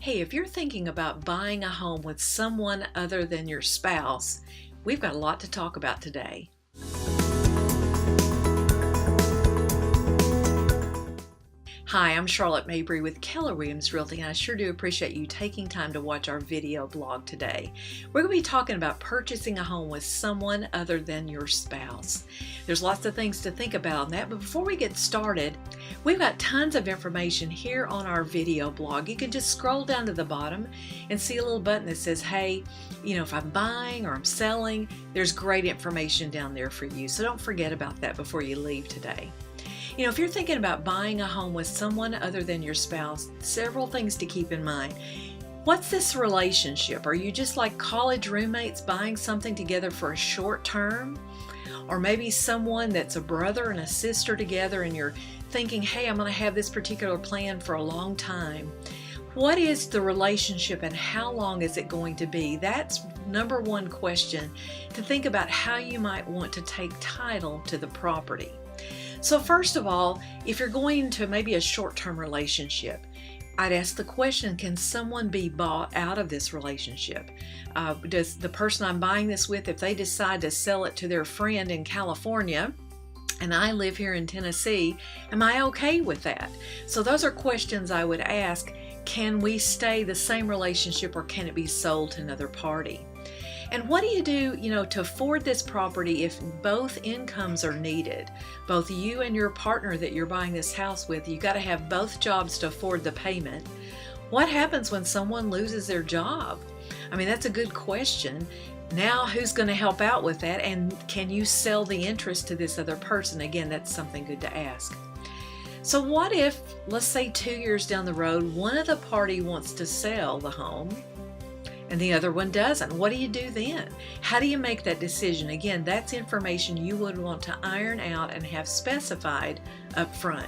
Hey, if you're thinking about buying a home with someone other than your spouse, we've got a lot to talk about today. Hi, I'm Charlotte Mabry with Keller Williams Realty, and I sure do appreciate you taking time to watch our video blog today. We're going to be talking about purchasing a home with someone other than your spouse. There's lots of things to think about on that, but before we get started, we've got tons of information here on our video blog. You can just scroll down to the bottom and see a little button that says, hey, if I'm buying or I'm selling, there's great information down there for you. So don't forget about that before you leave today. If you're thinking about buying a home with someone other than your spouse, several things to keep in mind. What's this relationship? Are you just like college roommates buying something together for a short term? Or maybe someone that's a brother and a sister together and you're thinking, hey, I'm going to have this particular plan for a long time. What is the relationship and how long is it going to be? That's number one question to think about how you might want to take title to the property. So first of all, if you're going to maybe a short-term relationship, I'd ask the question, can someone be bought out of this relationship? Does the person I'm buying this with, if they decide to sell it to their friend in California, and I live here in Tennessee, am I okay with that? So those are questions I would ask. Can we stay the same relationship or can it be sold to another party? And what do you do, to afford this property if both incomes are needed? Both you and your partner that you're buying this house with, you got to have both jobs to afford the payment. What happens when someone loses their job? That's a good question. Now, who's going to help out with that? And can you sell the interest to this other person? Again, that's something good to ask. So what if, let's say 2 years down the road, one of the party wants to sell the home and the other one doesn't? What do you do then? How do you make that decision? Again, that's information you would want to iron out and have specified up front.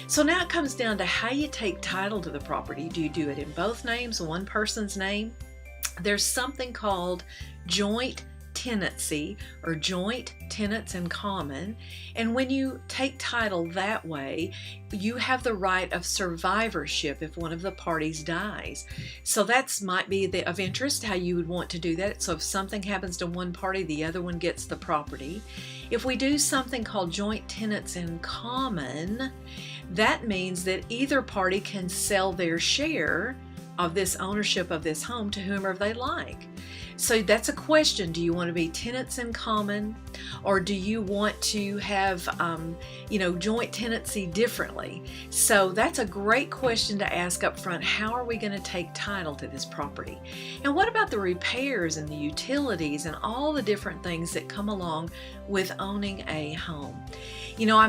So now it comes down to how you take title to the property. Do you do it in both names, one person's name? There's something called joint tenancy or joint tenants in common, and when you take title that way, you have the right of survivorship if one of the parties dies. So that might be of interest how you would want to do that. So if something happens to one party, the other one gets the property. If we do something called joint tenants in common, that means that either party can sell their share of this ownership of this home to whomever they like. So that's a question. Do you want to be tenants in common, or do you want to have, joint tenancy differently? So that's a great question to ask up front. How are we going to take title to this property? And what about the repairs and the utilities and all the different things that come along with owning a home?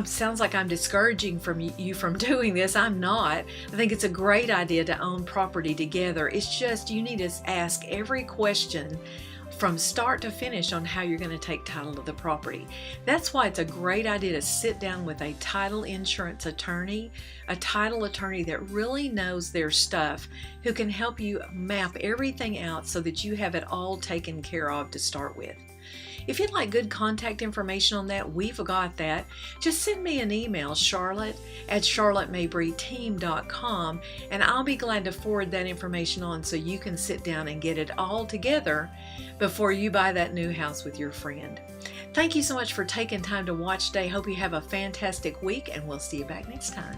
Sounds like I'm discouraging you from doing this. I'm not. I think it's a great idea to own property together. It's just you need to ask every question from start to finish on how you're going to take title to the property. That's why it's a great idea to sit down with a title insurance attorney, a title attorney that really knows their stuff, who can help you map everything out so that you have it all taken care of to start with. If you'd like good contact information on that, we've got that. Just send me an email, charlotte@charlottemabryteam.com, and I'll be glad to forward that information on so you can sit down and get it all together before you buy that new house with your friend. Thank you so much for taking time to watch today. Hope you have a fantastic week, and we'll see you back next time.